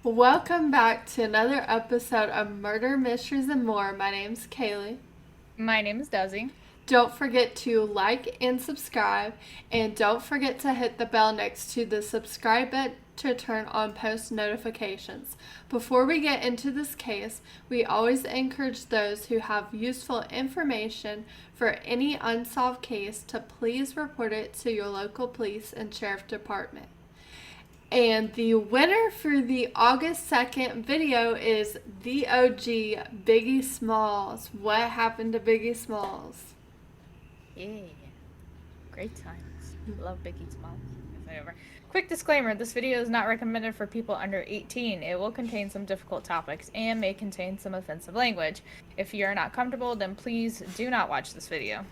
Welcome back to another episode of Murder, Mysteries, and More. My name's Kaylee. My name is Desi. Don't forget to like and subscribe, and don't forget to hit the bell next to the subscribe button to turn on post notifications. Before we get into this case, we always encourage those who have useful information for any unsolved case to please report it to your local police and sheriff department. And the winner for the August 2nd video is the OG Biggie Smalls. What happened to Biggie Smalls? Yeah. Great times. Love Biggie Smalls. Quick disclaimer, this video is not recommended for people under 18. It will contain some difficult topics and may contain some offensive language. If you are not comfortable, then please do not watch this video.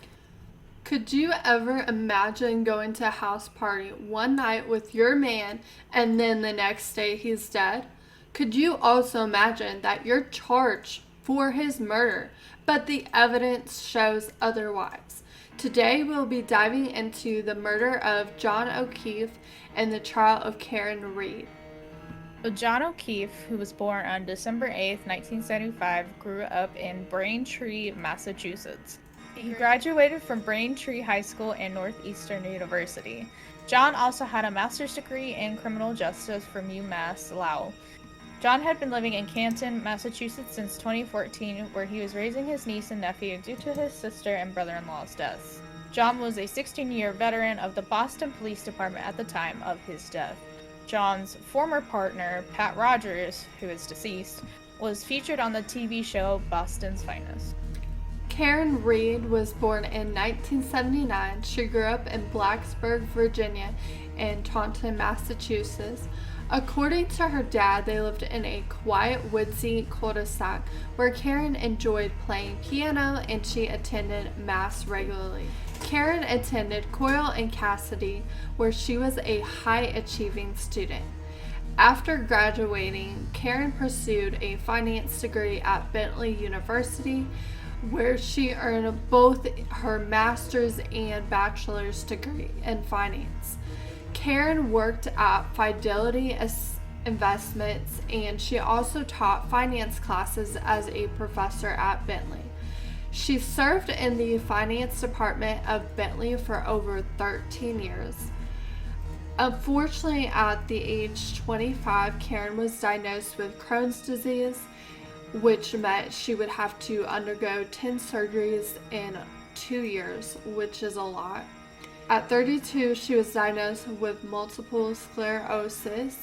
Could you ever imagine going to a house party one night with your man and then the next day he's dead? Could you also imagine that you're charged for his murder, but the evidence shows otherwise? Today we'll be diving into the murder of John O'Keefe and the trial of Karen Reed. John O'Keefe, who was born on December 8th, 1975, grew up in Braintree, Massachusetts. He graduated from Braintree High School and Northeastern University. John also had a master's degree in criminal justice from UMass Lowell. John had been living in Canton, Massachusetts since 2014, where he was raising his niece and nephew due to his sister and brother-in-law's deaths. John was a 16-year veteran of the Boston Police Department at the time of his death. John's former partner, Pat Rogers, who is deceased, was featured on the TV show Boston's Finest. Karen Reed was born in 1979. She grew up in Blacksburg, Virginia, and Taunton, Massachusetts. According to her dad, they lived in a quiet, woodsy cul-de-sac where Karen enjoyed playing piano and she attended mass regularly. Karen attended Coyle and Cassidy, where she was a high-achieving student. After graduating, Karen pursued a finance degree at Bentley University, where she earned both her master's and bachelor's degree in finance. Karen worked at Fidelity Investments, and she also taught finance classes as a professor at Bentley. She served in the finance department of Bentley for over 13 years. Unfortunately, at the age 25, Karen was diagnosed with Crohn's disease, which meant she would have to undergo 10 surgeries in 2 years, which is a lot. At 32, she was diagnosed with multiple sclerosis,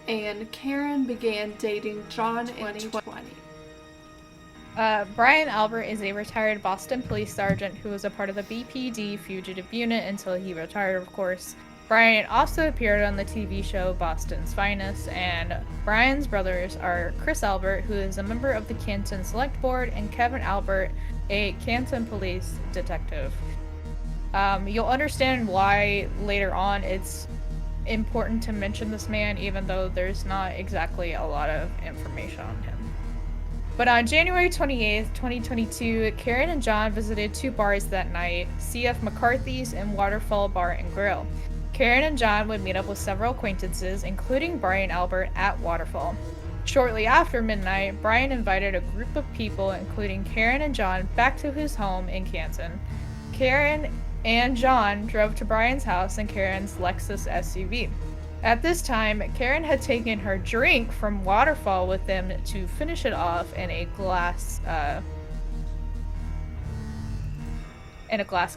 and Karen began dating John in 2020. Brian Albert is a retired Boston police sergeant who was a part of the BPD fugitive unit until he retired, of course. Brian also appeared on the TV show Boston's Finest, and Brian's brothers are Chris Albert, who is a member of the Canton Select Board, and Kevin Albert, a Canton police detective. You'll understand why later on it's important to mention this man, even though there's not exactly a lot of information on him. But on January 28th, 2022, Karen and John visited two bars that night, C.F. McCarthy's and Waterfall Bar and Grill. Karen and John would meet up with several acquaintances, including Brian Albert, at Waterfall. Shortly after midnight, Brian invited a group of people, including Karen and John, back to his home in Canton. Karen and John drove to Brian's house in Karen's Lexus SUV. At this time, Karen had taken her drink from Waterfall with them to finish it off in a glass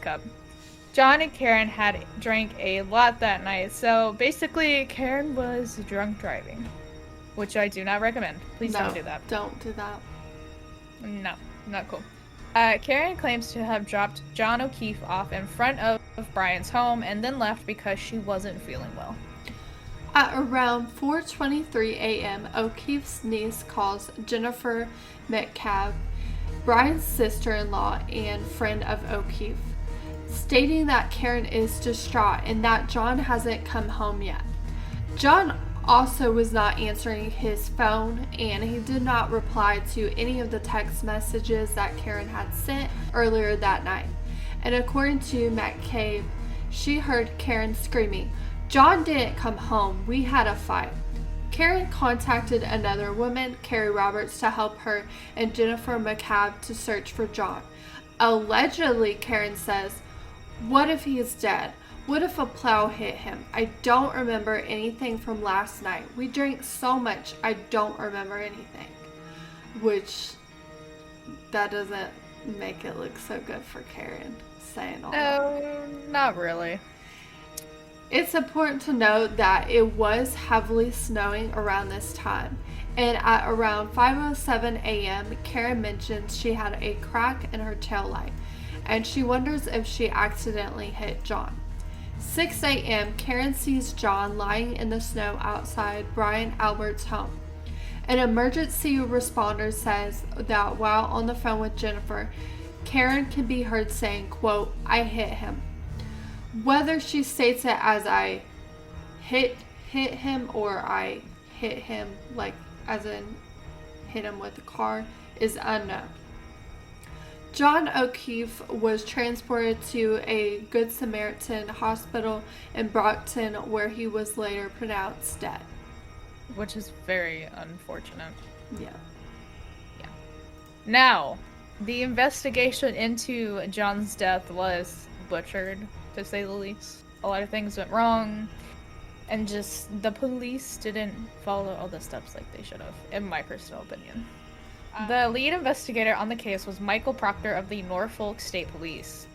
cup. John and Karen had drank a lot that night, so basically Karen was drunk driving, which I do not recommend. Please don't do that. Don't do that. No, not cool. Karen claims to have dropped John O'Keefe off in front of Brian's home and then left because she wasn't feeling well. At around 4:23 a.m., O'Keefe's niece calls Jennifer Metcalf, Brian's sister-in-law and friend of O'Keefe, stating that Karen is distraught and that John hasn't come home yet. John also was not answering his phone, and he did not reply to any of the text messages that Karen had sent earlier that night. And according to Metcalf, she heard Karen screaming, "John didn't come home. We had a fight." Karen contacted another woman, Carrie Roberts, to help her and Jennifer McCabe to search for John. Allegedly, Karen says, "What if he is dead? What if a plow hit him? I don't remember anything from last night. We drank so much, I don't remember anything." Which, that doesn't make it look so good for Karen saying all that. No, not really. It's important to note that it was heavily snowing around this time, and at around 5:07 a.m., Karen mentions she had a crack in her taillight, and she wonders if she accidentally hit John. 6 a.m., Karen sees John lying in the snow outside Brian Albert's home. An emergency responder says that while on the phone with Jennifer, Karen can be heard saying, quote, "I hit him." Whether she states it as "I hit him" or "I hit him," like as in hit him with a car, is unknown. John O'Keefe was transported to a Good Samaritan hospital in Brockton, where he was later pronounced dead. Which is very unfortunate. Yeah. Now, the investigation into John's death was butchered, to say the least. A lot of things went wrong, and just the police didn't follow all the steps like they should have, in my personal opinion. The lead investigator on the case was Michael Proctor of the Norfolk State Police.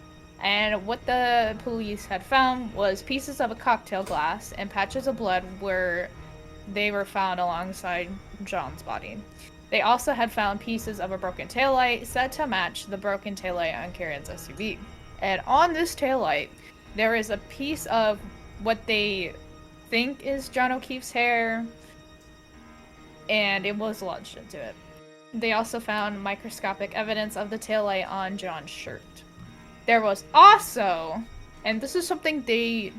And what the police had found was pieces of a cocktail glass and patches of blood where they were found alongside John's body. They also had found pieces of a broken taillight said to match the broken taillight on Karen's SUV. And on this taillight, there is a piece of what they think is John O'Keefe's hair, and it was lodged into it. They also found microscopic evidence of the taillight on John's shirt. There was also, and this is something they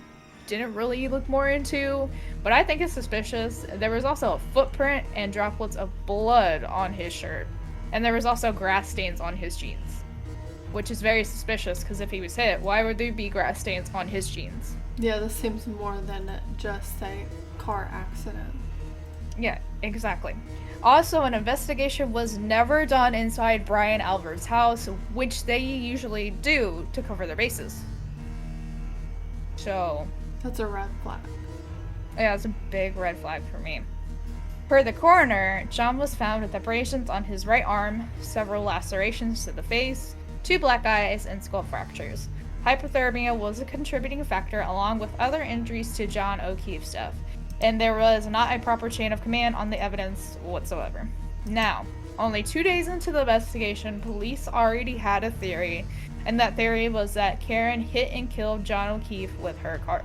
didn't really look more into, but I think it's suspicious, there was also a footprint and droplets of blood on his shirt. And there was also grass stains on his jeans. Which is very suspicious, because if he was hit, why would there be grass stains on his jeans? Yeah, this seems more than just a car accident. Yeah, exactly. Also, an investigation was never done inside Brian Albert's house, which they usually do to cover their bases. So... that's a red flag. yeah, it's a big red flag for me. Per the coroner, John was found with abrasions on his right arm, several lacerations to the face, 2 black eyes, and skull fractures. Hypothermia was a contributing factor along with other injuries to John O'Keefe's death, and there was not a proper chain of command on the evidence whatsoever. Now, only 2 days into the investigation, police already had a theory, and that theory was that Karen hit and killed John O'Keefe with her car.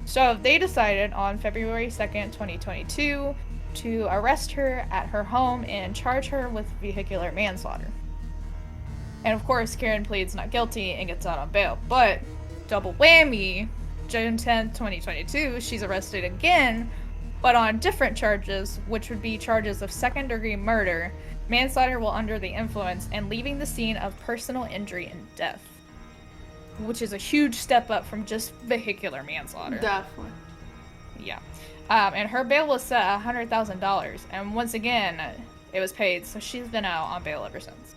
So they decided on February 2nd, 2022, to arrest her at her home and charge her with vehicular manslaughter. And of course, Karen pleads not guilty and gets out on bail. But, double whammy, June 10th, 2022, she's arrested again, but on different charges, which would be charges of second-degree murder, manslaughter while under the influence, and leaving the scene of personal injury and death. Which is a huge step up from just vehicular manslaughter. Definitely. Yeah. And her bail was set at $100,000, and once again, it was paid, so she's been out on bail ever since.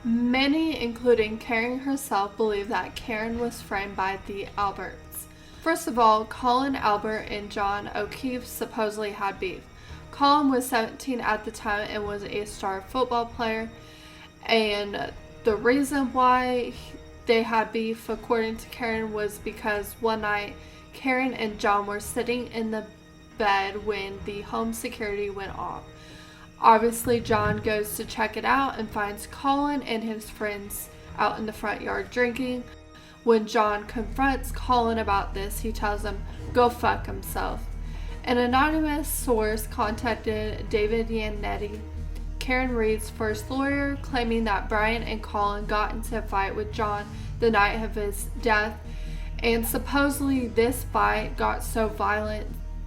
Many, including Karen herself, believe that Karen was framed by the Alberts. First of all, Colin Albert and John O'Keefe supposedly had beef. Colin was 17 at the time and was a star football player, and the reason why they had beef, according to Karen, was because one night Karen and John were sitting in the bed when the home security went off. Obviously, John goes to check it out and finds Colin and his friends out in the front yard drinking. When John confronts Colin about this, he tells him, "Go fuck himself." An anonymous source contacted David Yannetti, Karen Reed's first lawyer, claiming that Brian and Colin got into a fight with John the night of his death, and supposedly this fight got so violent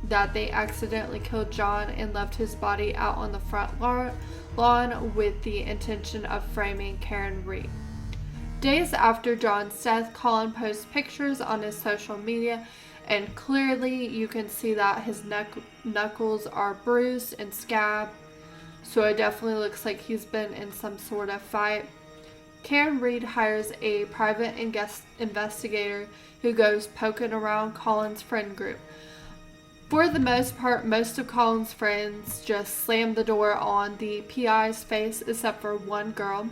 that they accidentally killed John and left his body out on the front lawn with the intention of framing Karen Reed. Days after John's death, Colin posted pictures on his social media And clearly you can see that his knuckles are bruised and scabbed. So it definitely looks like he's been in some sort of fight. Karen Reed hires a private investigator who goes poking around Colin's friend group. For the most part, most of Colin's friends just slam the door on the PI's face except for one girl.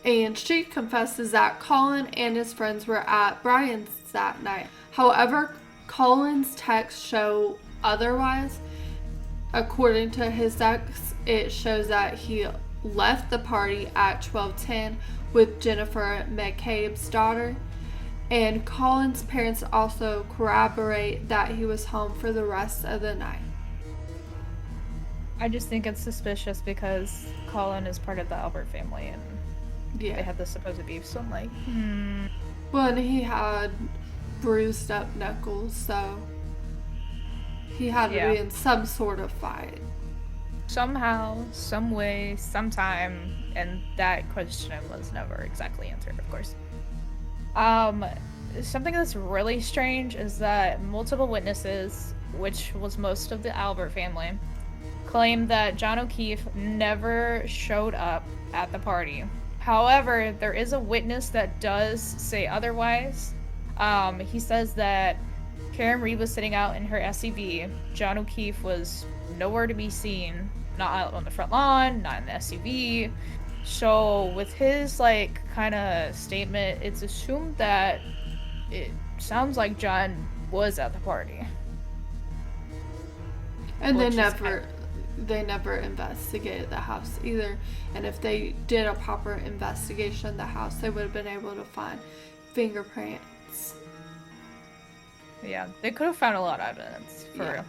And she confesses that Colin and his friends were at Brian's that night. However, Colin's texts show otherwise. According to his text, it shows that he left the party at 12:10 with Jennifer McCabe's daughter. And Colin's parents also corroborate that he was home for the rest of the night. I just think it's suspicious because Colin is part of the Albert family and they had this supposed beef, so I'm like, Well, and he had bruised up knuckles, so he had to be in some sort of fight. Somehow, some way, sometime, and that question was never exactly answered, of course. Something that's really strange is that multiple witnesses, which was most of the Albert family, claim that John O'Keefe never showed up at the party. However, there is a witness that does say otherwise. He says that Karen Reed was sitting out in her SUV. John O'Keefe was nowhere to be seen, not out on the front lawn, not in the SUV. So with his kind of statement, it's assumed that it sounds like John was at the party. And they never investigated the house either. And if they did a proper investigation of the house, they would have been able to find fingerprints. Yeah, they could have found a lot of evidence, for real.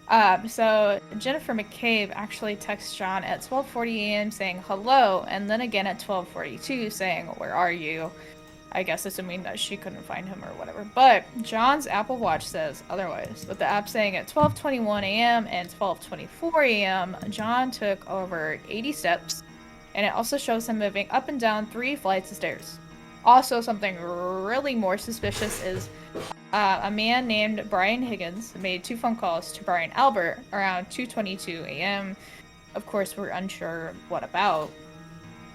Yeah. So Jennifer McCabe actually texts John at 12:40 a.m. saying hello, and then again at 12:42 saying, "Where are you?" I guess assuming that she couldn't find him or whatever. But John's Apple Watch says otherwise, with the app saying at 12:21 a.m. and 12:24 a.m., John took over 80 steps, and it also shows him moving up and down 3 flights of stairs. Also, something really more suspicious is a man named Brian Higgins made 2 phone calls to Brian Albert around 2:22 a.m. Of course, we're unsure what about.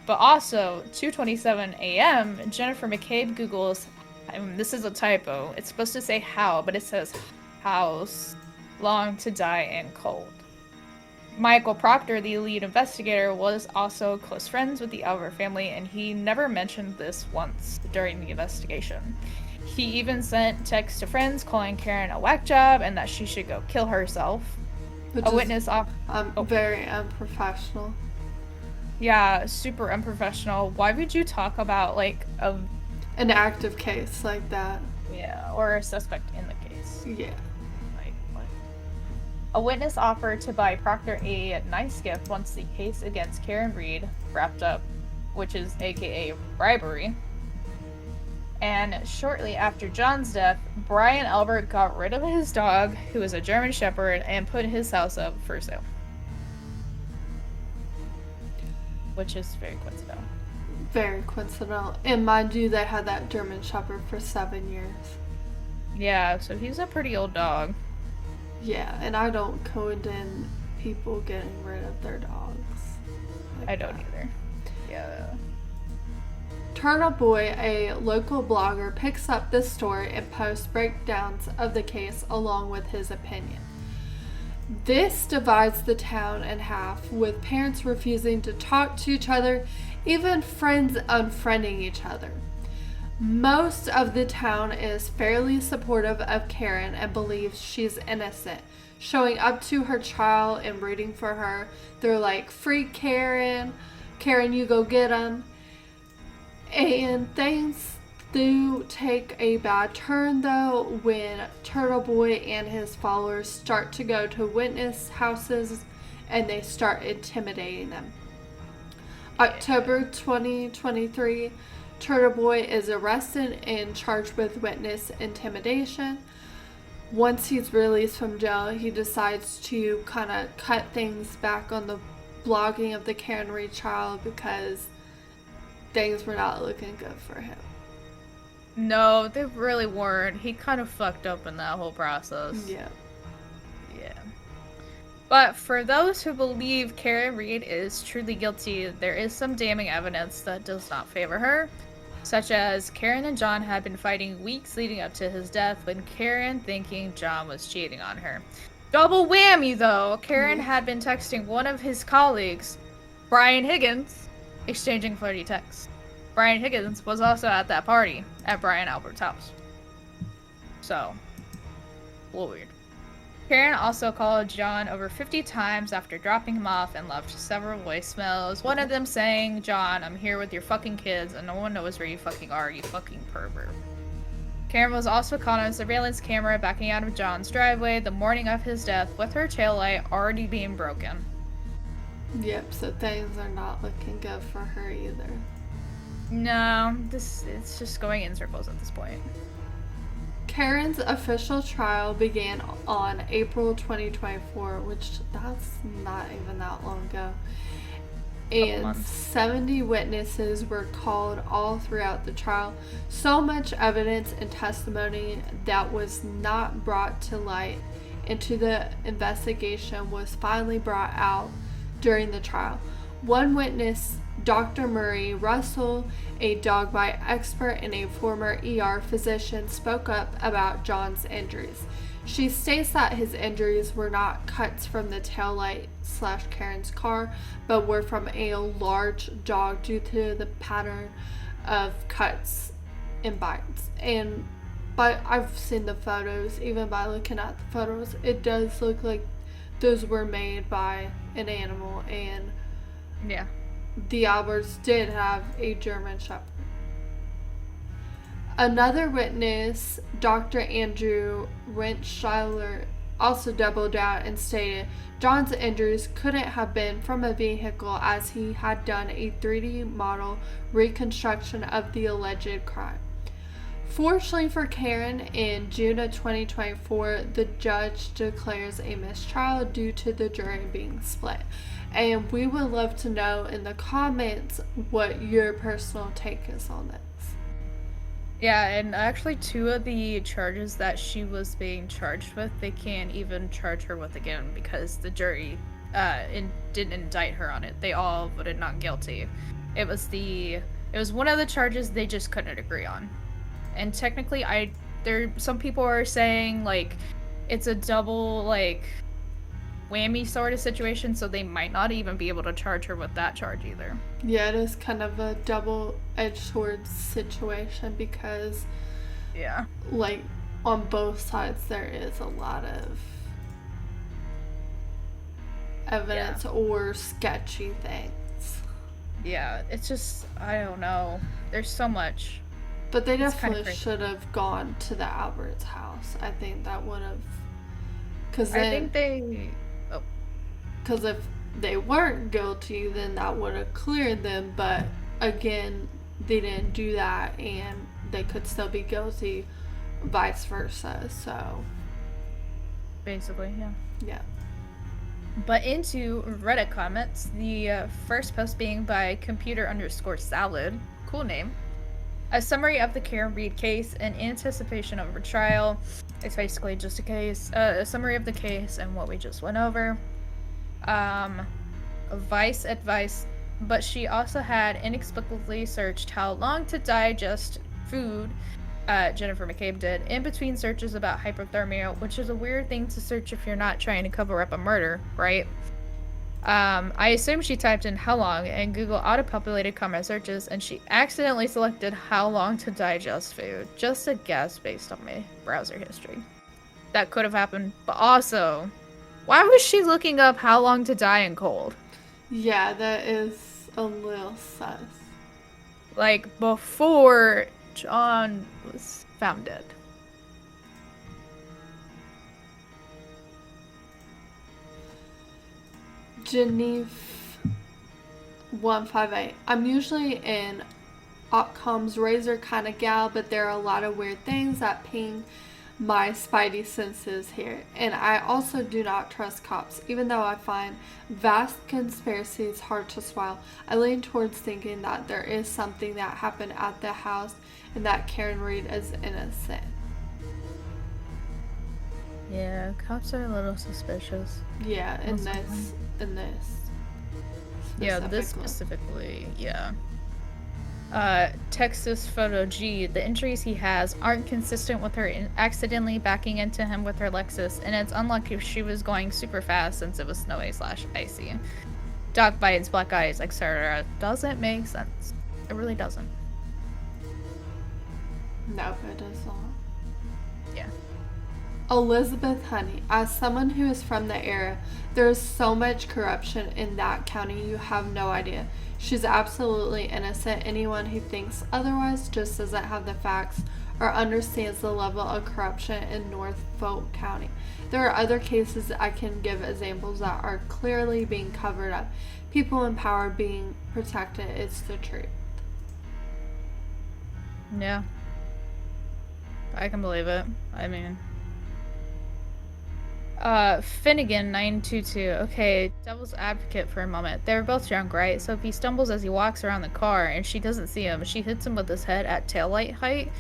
But also, 2:27 a.m., Jennifer McCabe Googles, this is a typo, it's supposed to say how, but it says house, long to die and cold. Michael Proctor, the lead investigator, was also close friends with the Albert family, and he never mentioned this once during the investigation. He even sent texts to friends calling Karen a whack job and that she should go kill herself. Very unprofessional. Yeah, super unprofessional. Why would you talk about an active case like that? Yeah, or a suspect in the case. Yeah. What? A witness offered to buy Proctor a nice gift once the case against Karen Reed wrapped up, which is aka bribery. And shortly after John's death, Brian Albert got rid of his dog, who was a German Shepherd, and put his house up for sale. Which is very coincidental. Very coincidental. And mind you, they had that German Shepherd for 7 years. Yeah, so he's a pretty old dog. Yeah, and I don't condone people getting rid of their dogs. I don't either. Yeah. Turtle Boy, a local blogger, picks up this story and posts breakdowns of the case along with his opinion. This divides the town in half, with parents refusing to talk to each other, even friends unfriending each other. Most of the town is fairly supportive of Karen and believes she's innocent, showing up to her trial and rooting for her. They're like, "Free Karen, Karen, you go get him." And things do take a bad turn though when Turtle Boy and his followers start to go to witness houses and they start intimidating them. October 2023, Turtle Boy is arrested and charged with witness intimidation. Once he's released from jail, he decides to kind of cut things back on the blogging of the Karen Reed trial because things were not looking good for him. No, they really weren't. He kind of fucked up in that whole process. Yeah. Yeah. But for those who believe Karen Reed is truly guilty, there is some damning evidence that does not favor her, such as Karen and John had been fighting weeks leading up to his death, when Karen thinking John was cheating on her. Double whammy though! Karen had been texting one of his colleagues, Brian Higgins, exchanging flirty texts. Brian Higgins was also at that party at Brian Albert's house. So, a little weird. Karen also called John over 50 times after dropping him off and left several voicemails, one of them saying, "John, I'm here with your fucking kids and no one knows where you fucking are, you fucking pervert." Karen was also caught on a surveillance camera backing out of John's driveway the morning of his death with her taillight already being broken. Yep, so things are not looking good for her either. No, it's just going in circles at this point. Karen's official trial began on April 2024, which that's not even that long ago. And 70 witnesses were called all throughout the trial. So much evidence and testimony that was not brought to light into the investigation was finally brought out during the trial. One witness, Dr. Murray Russell, a dog bite expert and a former ER physician, spoke up about John's injuries. She states that his injuries were not cuts from the taillight / Karen's car, but were from a large dog due to the pattern of cuts and bites. But I've seen the photos, even by looking at the photos, it does look like those were made by an animal, and yeah. The Alberts did have a German Shepherd. Another witness, Dr. Andrew Rentschler, also doubled down and stated John's injuries couldn't have been from a vehicle, as he had done a 3D model reconstruction of the alleged crime. Fortunately for Karen, in June of 2024, the judge declares a mistrial due to the jury being split. And we would love to know in the comments what your personal take is on this. Yeah, and actually 2 of the charges that she was being charged with, they can't even charge her with again because the jury didn't indict her on it. They all voted not guilty. It was one of the charges they just couldn't agree on. And technically some people are saying like it's a double like whammy sort of situation, so they might not even be able to charge her with that charge either. Yeah, it is kind of a double-edged sword situation because like on both sides there is a lot of evidence or sketchy things. Yeah, it's just, I don't know, there's so much. But they definitely should have gone to the Alberts house. I think that would have, because if they weren't guilty, then that would have cleared them. But again, they didn't do that, and they could still be guilty, vice versa. So basically, yeah. But into Reddit comments, the first post being by computer_salad, cool name. A summary of the Karen Reed case in anticipation of her trial. It's basically just a summary of the case and what we just went over. Vice advice, but she also had inexplicably searched how long to digest food, Jennifer McCabe did, in between searches about hypothermia, which is a weird thing to search if you're not trying to cover up a murder, right? I assume she typed in how long, and Google auto-populated comment searches, and she accidentally selected how long to digest food. Just a guess based on my browser history. That could have happened, but also, why was she looking up how long to die in cold? Yeah, that is a little sus. Like, before John was found dead. Geneve 158. I'm usually an Occam's razor kind of gal, but there are a lot of weird things that ping my spidey senses here, and I also do not trust cops. Even though I find vast conspiracies hard to swallow, I lean towards thinking that there is something that happened at the house and that Karen Reed is innocent. Yeah, cops are a little suspicious. Yeah, in this. Yeah, this specifically, yeah. Texas Photo G, the injuries he has aren't consistent with her accidentally backing into him with her Lexus, and it's unlucky if she was going super fast since it was snowy/icy. Dog bites, black eyes, etc. Doesn't make sense. It really doesn't. No, it does not. Yeah. Elizabeth Honey, as someone who is from the area, there is so much corruption in that county you have no idea. She's absolutely innocent. Anyone who thinks otherwise just doesn't have the facts or understands the level of corruption in Norfolk County. There are other cases I can give examples that are clearly being covered up. People in power being protected. It's the truth. Yeah. I can believe it. I mean... Finnegan 922. Okay, devil's advocate for a moment. They were both drunk, right? So if he stumbles as he walks around the car and she doesn't see him, she hits him with his head at taillight height.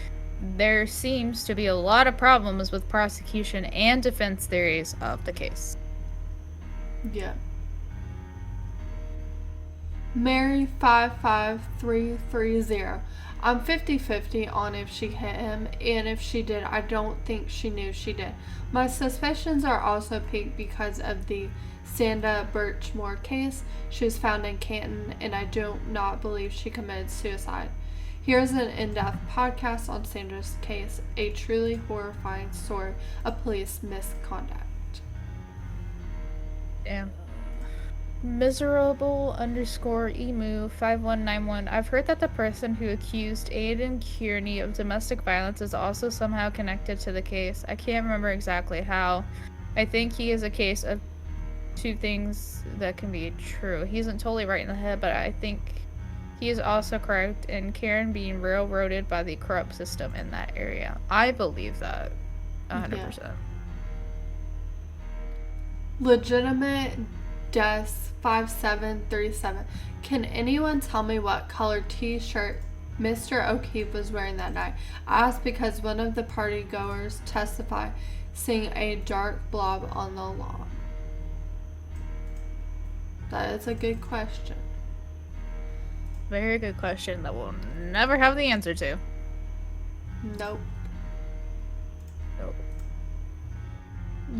There seems to be a lot of problems with prosecution and defense theories of the case. Yeah. Mary 55330. I'm 50-50 on if she hit him, and if she did, I don't think she knew she did. My suspicions are also piqued because of the Sanda Birchmore case. She was found in Canton, and I do not believe she committed suicide. Here's an in-depth podcast on Sandra's case, a truly horrifying story of police misconduct. Damn. Miserable_emu5191. I've heard that the person who accused Aidan Kearney of domestic violence is also somehow connected to the case. I can't remember exactly how. I think he is a case of two things that can be true. He isn't totally right in the head, but I think he is also correct in Karen being railroaded by the corrupt system in that area. I believe that 100%. Yeah. Legitimate Des 5737. Can anyone tell me what color t-shirt Mr. O'Keefe was wearing that night? I asked because one of the party goers testified seeing a dark blob on the lawn. That is a good question. Very good question that we'll never have the answer to. Nope. Nope.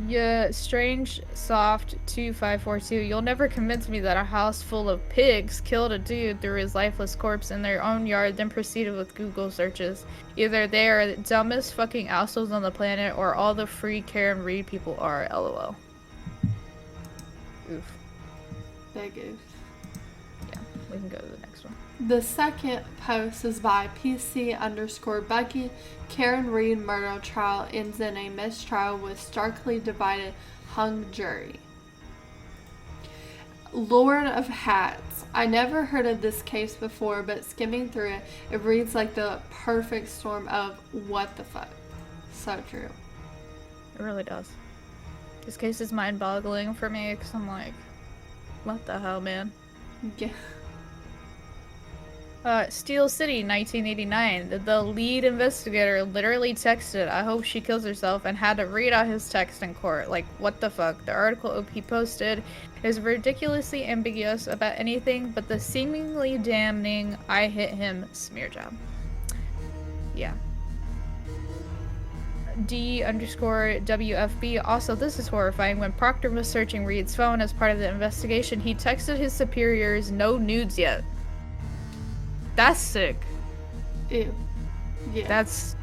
Yeah, Strange Soft 2542. You'll never convince me that a house full of pigs killed a dude threw his lifeless corpse in their own yard, then proceeded with Google searches. Either they are the dumbest fucking assholes on the planet, or all the free Karen Reed people are. LOL. Oof. Big oof. Yeah, we can go to the next one. The second post is by PC_Bucky. Karen Reed murder trial ends in a mistrial with starkly divided hung jury. Lord of Hats. I never heard of this case before, but skimming through it, it reads like the perfect storm of what the fuck. So true. It really does. This case is mind-boggling for me because I'm like, what the hell, man? Yeah. Steel City, 1989. The lead investigator literally texted, "I hope she kills herself," and had to read out his text in court. Like, what the fuck? The article OP posted is ridiculously ambiguous about anything but the seemingly damning "I hit him" smear job. Yeah. D_WFB. Also, this is horrifying. When Proctor was searching Reed's phone as part of the investigation, he texted his superiors, "No nudes yet." That's sick. Ew. Yeah. That's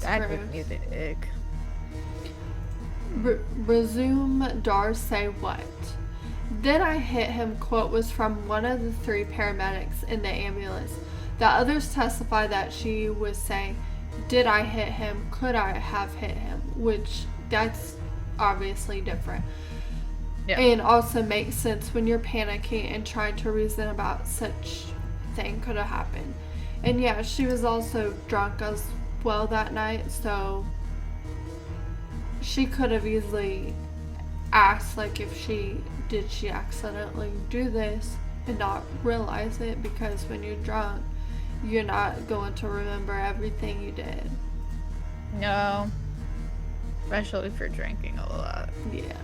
that gross. would be the ick. Resume Dar say what? Then I hit him quote was from one of the three paramedics in the ambulance. The others testify that she was saying, "Did I hit him? Could I have hit him?" Which that's obviously different. Yeah. And also makes sense when you're panicking and trying to reason about such thing could have happened. And yeah, she was also drunk as well that night, so she could have easily asked, like, if did she accidentally do this and not realize it, because when you're drunk, you're not going to remember everything you did. No. Especially for drinking a lot. Yeah.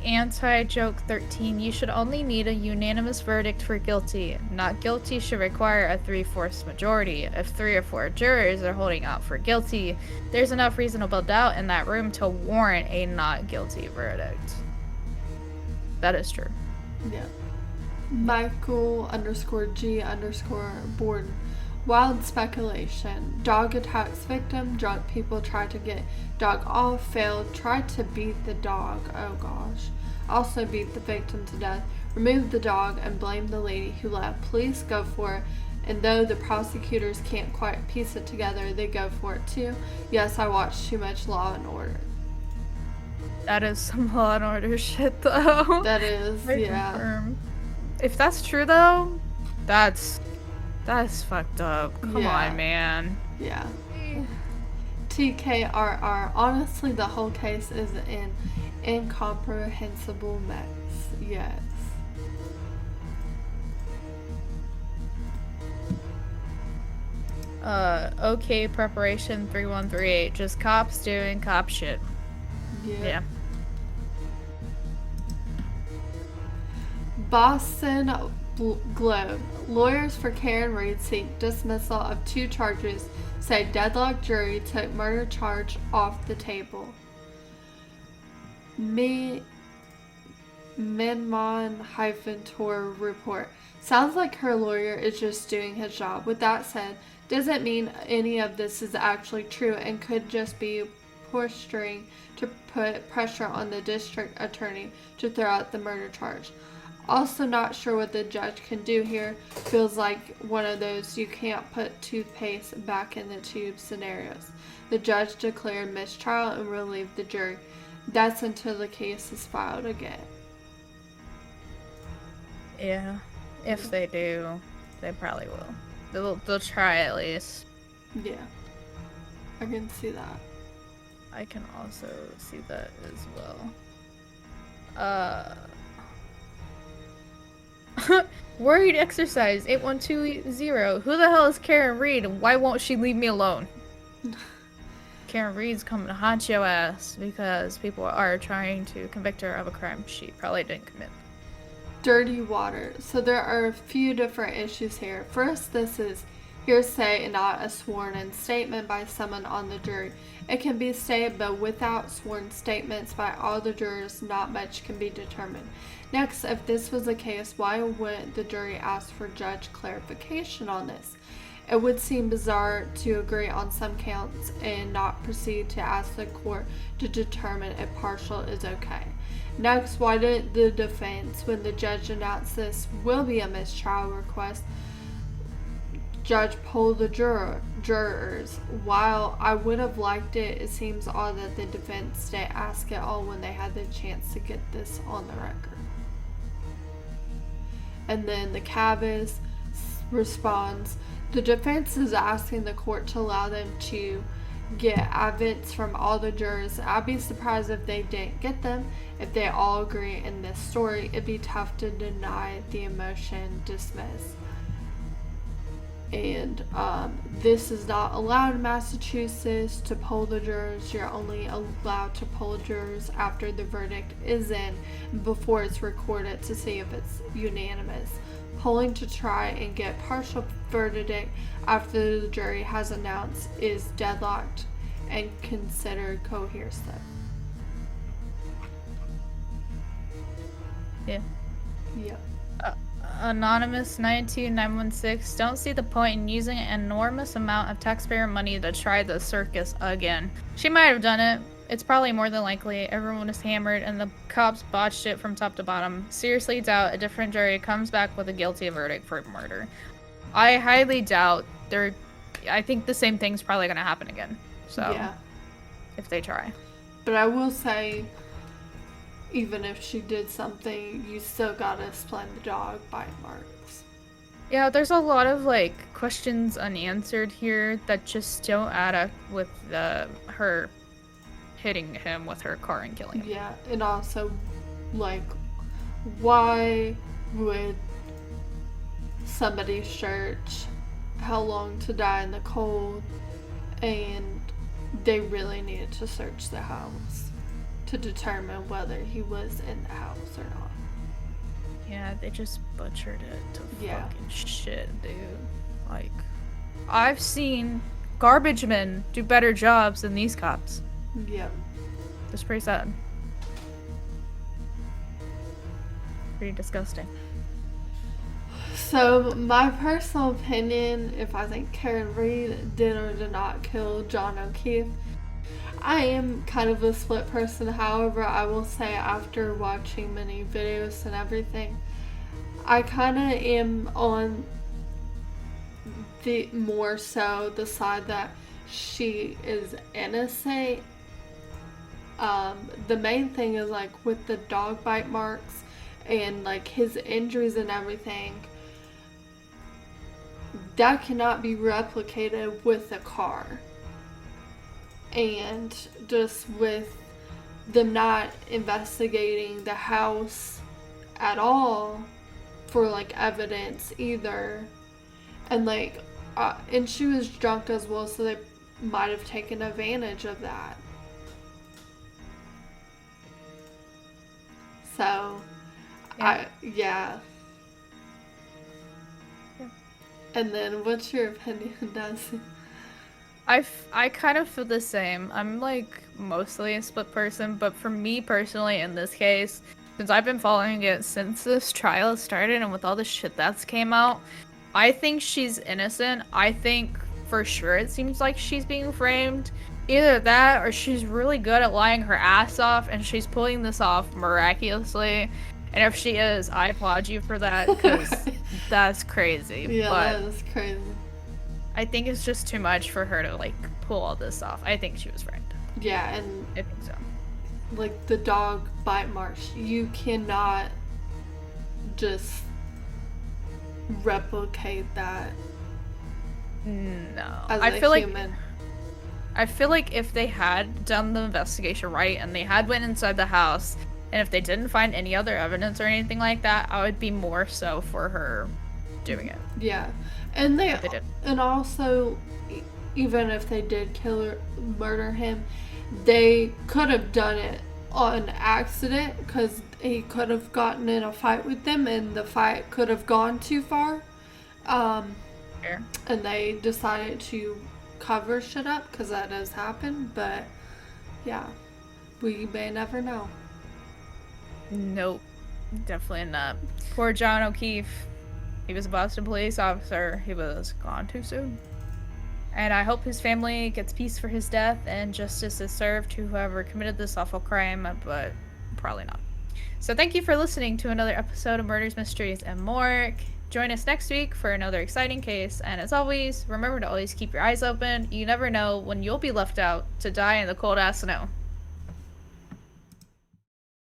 Anti-joke 13. You should only need a unanimous verdict for guilty. Not guilty should require a 3/4 majority. If 3 or 4 jurors are holding out for guilty, there's enough reasonable doubt in that room to warrant a not guilty verdict. That is true. Yeah. Michael_G_Borden. Wild speculation. Dog attacks victim. Drunk people try to get dog off. Failed. Tried to beat the dog. Oh gosh. Also beat the victim to death. Removed the dog and blamed the lady who let police go for it. And though the prosecutors can't quite piece it together, they go for it too. Yes, I watched too much Law and Order. That is some Law and Order shit, though. That is, yeah. Confirm. If that's true, though, that's fucked up. Come on, man. Yeah. TKRR. Honestly, the whole case is an incomprehensible mess. Yes. Okay, preparation 3138. Just cops doing cop shit. Yeah. Boston Globe. Lawyers for Karen Reed seek dismissal of 2 charges. Say deadlock jury took murder charge off the table. Minmon-Tour report. Sounds like her lawyer is just doing his job. With that said, doesn't mean any of this is actually true and could just be posturing to put pressure on the district attorney to throw out the murder charge. Also not sure what the judge can do here. Feels like one of those you can't put toothpaste back in the tube scenarios. The judge declared mistrial and relieved the jury. That's until the case is filed again. Yeah. If they do, they probably will. They'll try at least. Yeah. I can see that. I can also see that as well. Worried exercise 8120. Who the hell is Karen Reed and why won't she leave me alone? Karen Reed's coming to haunt your ass because people are trying to convict her of a crime she probably didn't commit. Dirty water. So there are a few different issues here. First, this is hearsay and not a sworn-in statement by someone on the jury. It can be stated, but without sworn statements by all the jurors, not much can be determined. Next, if this was the case, why wouldn't the jury ask for judge clarification on this? It would seem bizarre to agree on some counts and not proceed to ask the court to determine if partial is okay. Next, why did the defense, when the judge announced this will be a mistrial request, judge poll the jurors? While I would have liked it, it seems odd that the defense didn't ask it all when they had the chance to get this on the record. And then the Cabas responds, the defense is asking the court to allow them to get evidence from all the jurors. I'd be surprised if they didn't get them. If they all agree in this story, it'd be tough to deny the motion dismiss. And this is not allowed in Massachusetts to poll the jurors. You're only allowed to poll jurors after the verdict is in, before it's recorded to see if it's unanimous. Polling to try and get partial verdict after the jury has announced is deadlocked and considered coercive. Yeah. Yep. Anonymous 92916. Don't see the point in using an enormous amount of taxpayer money to try the circus again. She might have done it. It's probably more than likely. Everyone is hammered and the cops botched it from top to bottom. Seriously doubt a different jury comes back with a guilty verdict for murder. I highly doubt I think the same thing's probably going to happen again. So, yeah. If they try. But I will say, even if she did something, you still gotta explain the dog bite marks. Yeah, there's a lot of questions unanswered here that just don't add up with her hitting him with her car and killing him. Yeah, and also, like, why would somebody search how long to die in the cold, and they really needed to search the house to determine whether he was in the house or not. Yeah, they just butchered it to Yeah. fucking shit, dude. Like, I've seen garbage men do better jobs than these cops. Yep. It's pretty sad. Pretty disgusting. So, my personal opinion, if I think Karen Reed did or did not kill John O'Keefe, I am kind of a split person. However, I will say after watching many videos and everything, I kind of am on the more so the side that she is innocent. The main thing is like with the dog bite marks and like his injuries and everything, that cannot be replicated with a car. And just with them not investigating the house at all for like evidence either, and like and she was drunk as well, so they might have taken advantage of that. So Yeah. yeah. And then what's your opinion, Dusty? I kind of feel the same. I'm like mostly a split person, but for me personally in this case, since I've been following it since this trial started and with all the shit that's came out, I think she's innocent. I think for sure it seems like she's being framed. Either that or she's really good at lying her ass off and she's pulling this off miraculously. And if she is, I applaud you for that because that's crazy. Yeah, but that is crazy. I think it's just too much for her to like pull all this off. I think she was framed. Yeah, and I think so. like the dog bite marks, you cannot just replicate that No. as I a feel human. I feel like if they had done the investigation right and they had went inside the house and if they didn't find any other evidence or anything like that, I would be more so for her doing it. Yeah, and They did. and also, even if they did kill or murder him, they could have done it on accident because he could have gotten in a fight with them, and the fight could have gone too far. Fair. And they decided to cover shit up because that does happen. But yeah, we may never know. Nope. Definitely not. Poor John O'Keefe. He was a Boston police officer. He was gone too soon. And I hope his family gets peace for his death and justice is served to whoever committed this awful crime, but probably not. So thank you for listening to another episode of Murders, Mysteries, and More. Join us next week for another exciting case. And as always, remember to always keep your eyes open. You never know when you'll be left out to die in the cold ass snow.